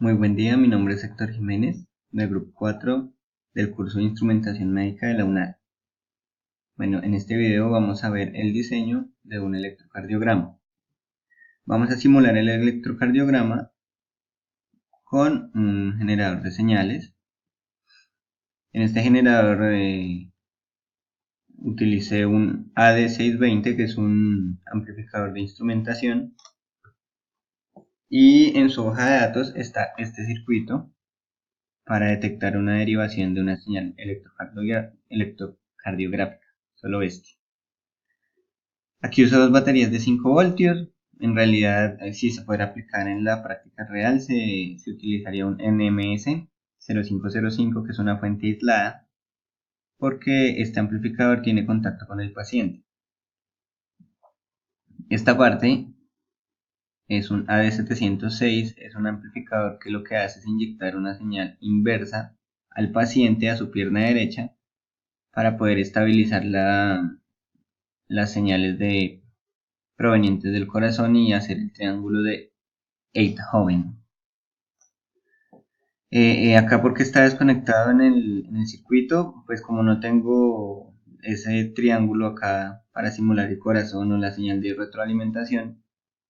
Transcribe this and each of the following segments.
Muy buen día, mi nombre es Héctor Jiménez, del grupo 4 del curso de Instrumentación Médica de la UNAD. Bueno, en este video vamos a ver el diseño de un electrocardiograma. Vamos a simular el electrocardiograma con un generador de señales. En este generador utilicé un AD620, que es un amplificador de instrumentación, y en su hoja de datos está este circuito para detectar una derivación de una señal electrocardiográfica, solo este. Aquí uso dos baterías de 5 voltios. En realidad, si se puede aplicar en la práctica real, se utilizaría un NMS 0505, que es una fuente aislada, porque este amplificador tiene contacto con el paciente. Esta parte es un AD706, es un amplificador que lo que hace es inyectar una señal inversa al paciente a su pierna derecha para poder estabilizar las señales provenientes del corazón y hacer el triángulo de Einthoven. Acá, porque está desconectado en el circuito, pues como no tengo ese triángulo acá para simular el corazón o la señal de retroalimentación,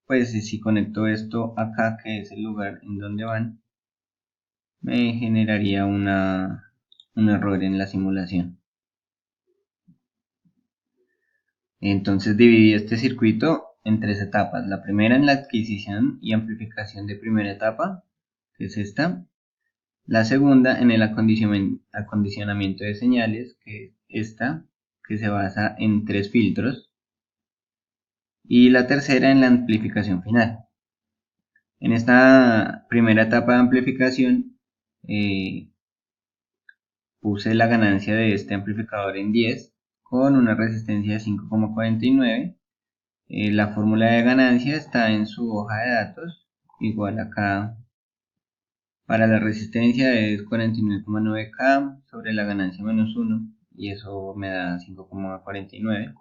pues si conecto esto acá, que es el lugar en donde van, me generaría un error en la simulación. Entonces dividí este circuito en tres etapas. La primera en la adquisición y amplificación de primera etapa, que es esta. La segunda en el acondicionamiento de señales, que es esta, que se basa en tres filtros. Y la tercera en la amplificación final. En esta primera etapa de amplificación puse la ganancia de este amplificador en 10 con una resistencia de 5,49. La fórmula de ganancia está en su hoja de datos, igual acá. Para la resistencia es 49,9K sobre la ganancia menos 1, y eso me da 5,49.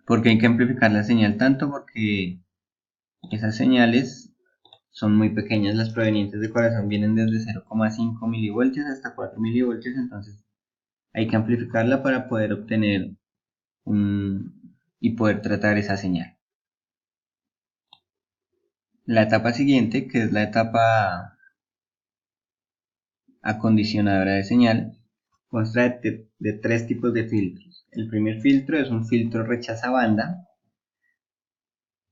Porque hay que amplificar la señal tanto? Porque esas señales son muy pequeñas. Las provenientes del corazón vienen desde 0,5 milivoltios hasta 4 milivoltios, entonces hay que amplificarla para poder obtener y poder tratar esa señal. La etapa siguiente, que es la etapa acondicionadora de señal, consta de tres tipos de filtros. El primer filtro es un filtro rechazabanda.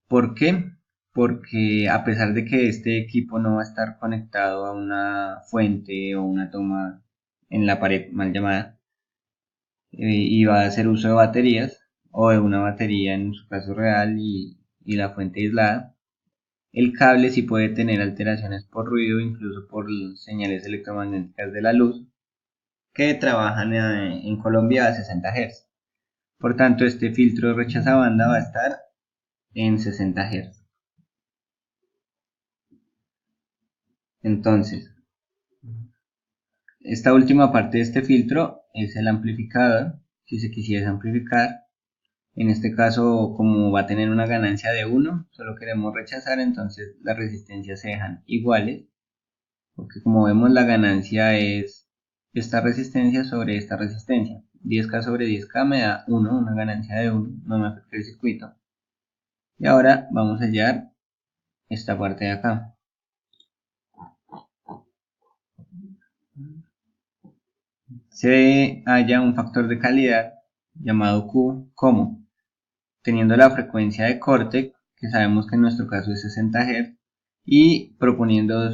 ¿Por qué? Porque a pesar de que este equipo no va a estar conectado a una fuente o una toma en la pared mal llamada, y va a hacer uso de baterías o de una batería en su caso real y la fuente aislada, el cable sí puede tener alteraciones por ruido, incluso por señales electromagnéticas de la luz, que trabajan en Colombia a 60 Hz. Por tanto, este filtro de rechazabanda va a estar en 60 Hz. Entonces, esta última parte de este filtro es el amplificador. Si se quisiese amplificar, en este caso, como va a tener una ganancia de 1, solo queremos rechazar, entonces las resistencias se dejan iguales, porque como vemos, la ganancia es esta resistencia sobre esta resistencia. 10K sobre 10K me da 1, una ganancia de 1, no me afecta el circuito. Y ahora vamos a hallar esta parte de acá. Se halla un factor de calidad llamado Q, como teniendo la frecuencia de corte, que sabemos que en nuestro caso es 60 Hz, y proponiendo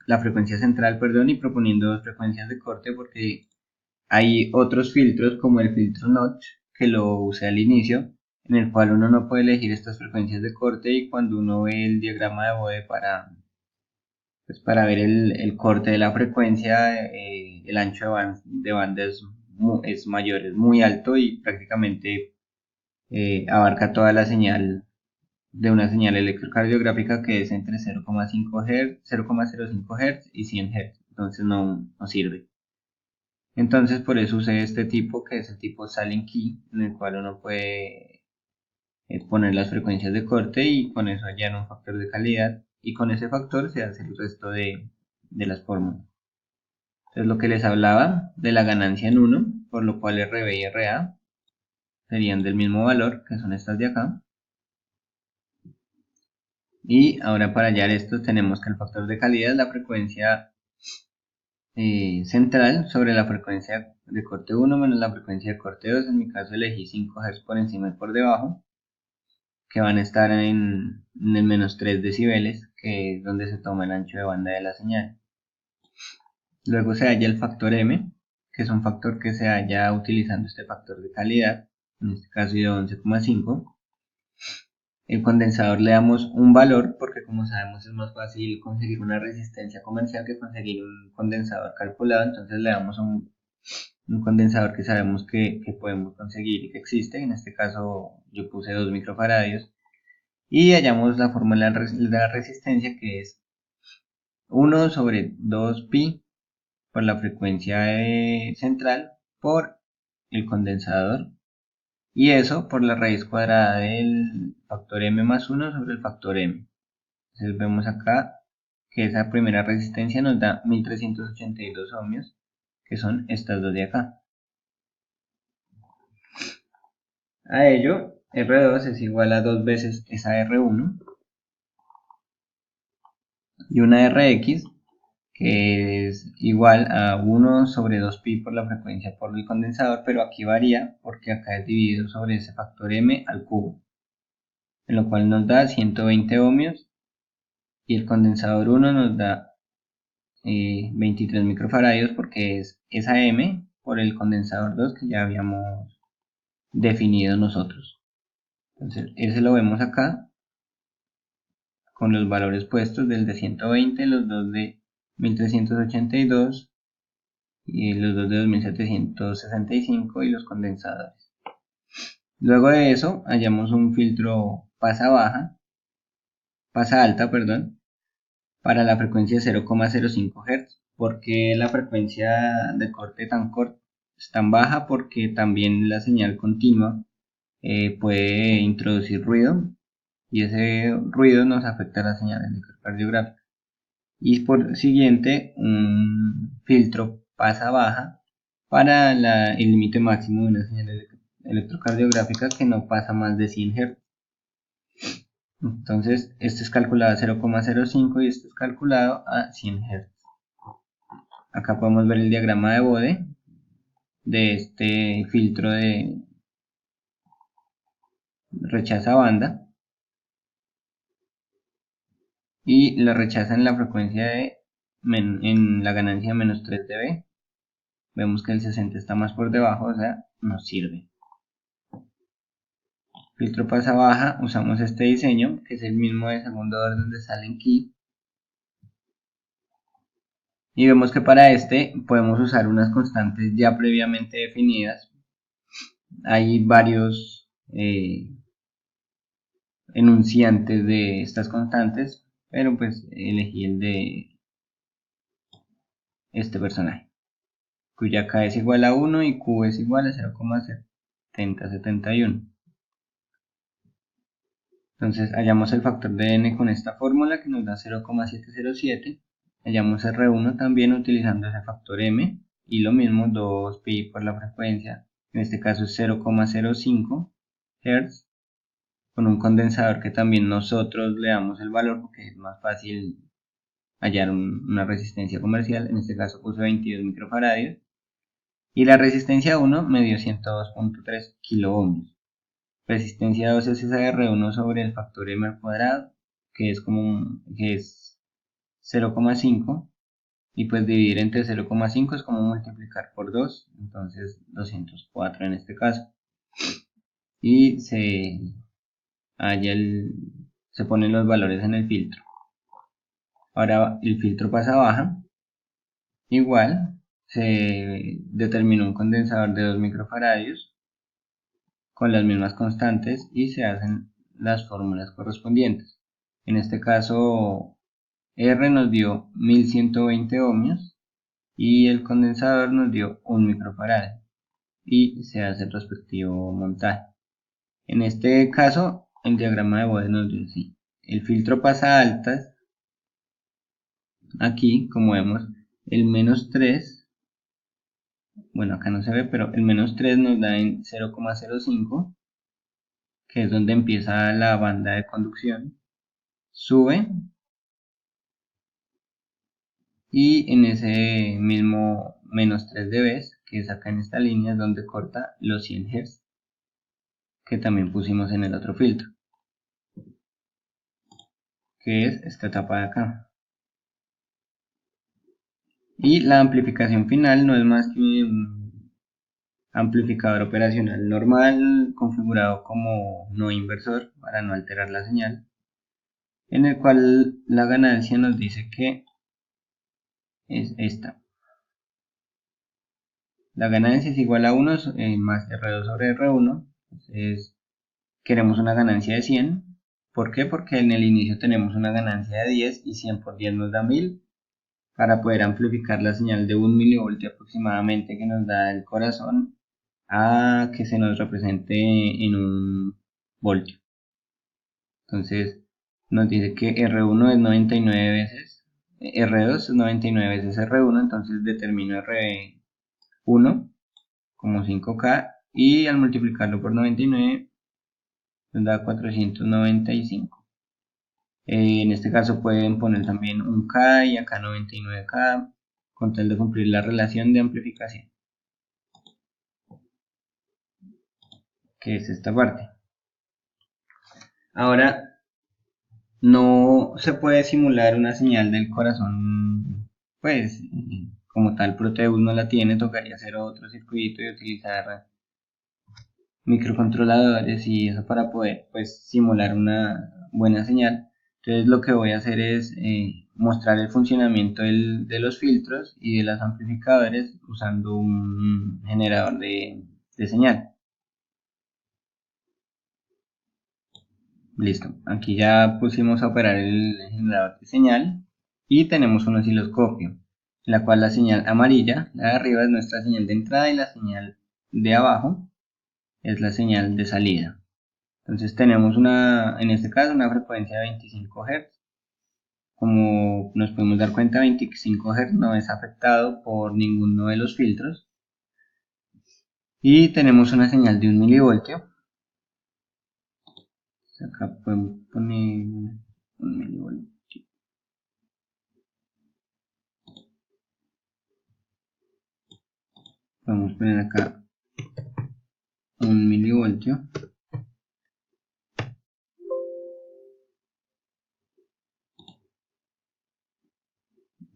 la frecuencia central, perdón, y proponiendo dos frecuencias de corte, porque hay otros filtros como el filtro Notch, que lo usé al inicio, en el cual uno no puede elegir estas frecuencias de corte, y cuando uno ve el diagrama de Bode pues para ver el corte de la frecuencia, el ancho de banda es mayor, es muy alto, y prácticamente abarca toda la señal de una señal electrocardiográfica, que es entre 0,5 Hz, 0,05 Hz y 100 Hz, entonces no sirve. Entonces por eso usé este tipo, que es el tipo Silent Key, en el cual uno puede poner las frecuencias de corte, y con eso hallar un factor de calidad y con ese factor se hace el resto de las fórmulas. Entonces lo que les hablaba de la ganancia en 1, por lo cual RB y RA serían del mismo valor, que son estas de acá. Y ahora para hallar esto tenemos que el factor de calidad es la frecuencia central sobre la frecuencia de corte 1 menos la frecuencia de corte 2. En mi caso elegí 5 Hz por encima y por debajo, que van a estar en el menos 3 decibeles, que es donde se toma el ancho de banda de la señal. Luego se halla el factor M, que es un factor que se halla utilizando este factor de calidad, en este caso de 11,5. El condensador le damos un valor porque, como sabemos, es más fácil conseguir una resistencia comercial que conseguir un condensador calculado. Entonces le damos un condensador que sabemos que podemos conseguir y que existe. En este caso yo puse 2 microfaradios y hallamos la fórmula de la resistencia, que es 1 sobre 2pi por la frecuencia central por el condensador, y eso por la raíz cuadrada del factor m más 1 sobre el factor m. Entonces vemos acá que esa primera resistencia nos da 1382 ohmios, que son estas dos de acá. A ello, R2 es igual a 2 veces esa R1 y una Rx, que es igual a 1 sobre 2pi por la frecuencia por el condensador, pero aquí varía porque acá es dividido sobre ese factor m al cubo, en lo cual nos da 120 ohmios, y el condensador 1 nos da 23 microfaradios porque es esa m por el condensador 2 que ya habíamos definido nosotros. Entonces ese lo vemos acá con los valores puestos del de 120, los dos de 1382 y los dos de 2765 y los condensadores. Luego de eso hallamos un filtro pasa alta, para la frecuencia de 0,05 Hz. ¿Por qué la frecuencia de corte es tan baja? Porque también la señal continua puede introducir ruido, y ese ruido nos afecta a la señal electrocardiográfica. Y por siguiente, un filtro pasa baja para el límite máximo de una señal electrocardiográfica, que no pasa más de 100 Hz. Entonces, este es calculado a 0,05 y este es calculado a 100 Hz. Acá podemos ver el diagrama de Bode de este filtro de rechaza banda, y lo rechaza en la frecuencia en la ganancia de menos 3 dB. Vemos que el 60 está más por debajo, o sea, nos sirve. Filtro pasa baja, usamos este diseño, que es el mismo de segundo orden de Sallen-Key. Y vemos que para este podemos usar unas constantes ya previamente definidas. Hay varios enunciantes de estas constantes, pero pues elegí el de este personaje, cuya K es igual a 1 y Q es igual a 0,7071. Entonces hallamos el factor de n con esta fórmula, que nos da 0,707. Hallamos R1 también utilizando ese factor m, y lo mismo 2pi por la frecuencia, en este caso es 0,05 Hz, con un condensador que también nosotros le damos el valor porque es más fácil hallar una resistencia comercial. En este caso puse 22 microfaradios, y la resistencia 1 me dio 102.3 kiloohmios. Resistencia 2 es esa R1 sobre el factor m al cuadrado, que es 0,5, y pues dividir entre 0,5 es como multiplicar por 2, entonces 204 en este caso, y se ponen los valores en el filtro. Ahora el filtro pasa baja, igual se determinó un condensador de 2 microfaradios con las mismas constantes y se hacen las fórmulas correspondientes. En este caso R nos dio 1120 ohmios y el condensador nos dio 1 microfarad, y se hace el respectivo montaje. En este caso el diagrama de Bode nos dio así: el filtro pasa altas aquí, como vemos, el menos 3, bueno, acá no se ve, pero el menos 3 nos da en 0,05, que es donde empieza la banda de conducción, sube, y en ese mismo menos 3 dB, que es acá en esta línea, es donde corta los 100 Hz, que también pusimos en el otro filtro, que es esta etapa de acá. Y la amplificación final no es más que un amplificador operacional normal configurado como no inversor para no alterar la señal, en el cual la ganancia nos dice que es esta. La ganancia es igual a 1 más R2 sobre R1. Entonces queremos una ganancia de 100. ¿Por qué? Porque en el inicio tenemos una ganancia de 10 y 100 por 10 nos da 1000. Para poder amplificar la señal de 1 milivoltio aproximadamente que nos da el corazón a que se nos represente en un voltio. Entonces nos dice que R1 es 99 veces, R2 es 99 veces R1, entonces determino R1 como 5K y al multiplicarlo por 99 nos da 495. En este caso pueden poner también un K y acá 99K con tal de cumplir la relación de amplificación, que es esta parte. Ahora, no se puede simular una señal del corazón, pues como tal Proteus no la tiene, tocaría hacer otro circuito y utilizar microcontroladores y eso para poder pues simular una buena señal. Entonces lo que voy a hacer es mostrar el funcionamiento de los filtros y de los amplificadores usando un generador de señal. Listo, aquí ya pusimos a operar el generador de señal y tenemos un osciloscopio, en la cual la señal amarilla, la de arriba, es nuestra señal de entrada y la señal de abajo es la señal de salida. Entonces tenemos en este caso una frecuencia de 25 Hz. Como nos podemos dar cuenta, 25 Hz no es afectado por ninguno de los filtros. Y tenemos una señal de 1 milivoltio. Acá podemos poner 1 milivoltio. Podemos poner acá 1 milivoltio.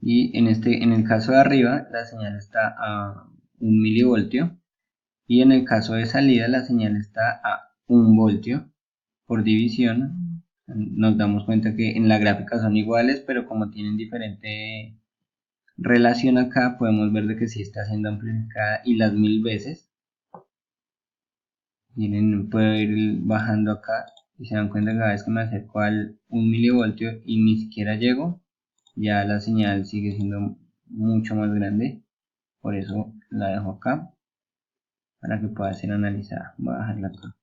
Y en el caso de arriba la señal está a 1 milivoltio y en el caso de salida la señal está a 1 voltio. Por división nos damos cuenta que en la gráfica son iguales, pero como tienen diferente relación acá, podemos ver de que sí está siendo amplificada y las 1000 veces. Miren, puedo ir bajando acá y se dan cuenta que cada vez que me acerco al 1 milivoltio y ni siquiera llego, ya la señal sigue siendo mucho más grande. Por eso la dejo acá para que pueda ser analizada. Voy a bajarla acá.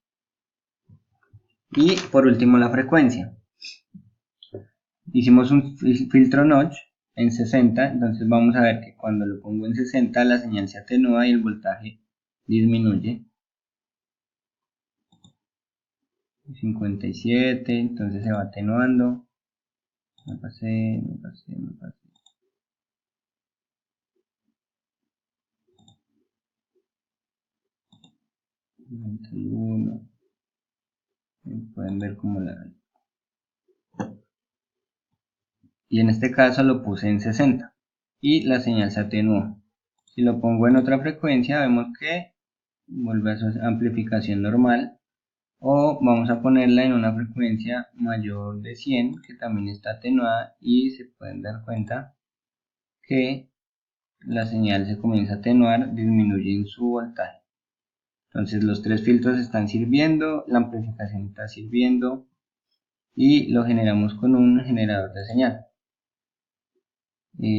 Y por último la frecuencia. Hicimos un filtro notch en 60, entonces vamos a ver que cuando lo pongo en 60 la señal se atenúa y el voltaje disminuye. 57, entonces se va atenuando. Me pasé. 91. Pueden ver cómo la... Y en este caso lo puse en 60 y la señal se atenuó. Si lo pongo en otra frecuencia vemos que vuelve a su amplificación normal, o vamos a ponerla en una frecuencia mayor de 100 que también está atenuada y se pueden dar cuenta que la señal se comienza a atenuar, disminuye en su voltaje. Entonces los tres filtros están sirviendo, la amplificación está sirviendo y lo generamos con un generador de señal.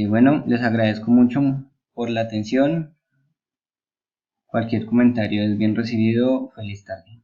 Bueno, les agradezco mucho por la atención. Cualquier comentario es bien recibido. Feliz tarde.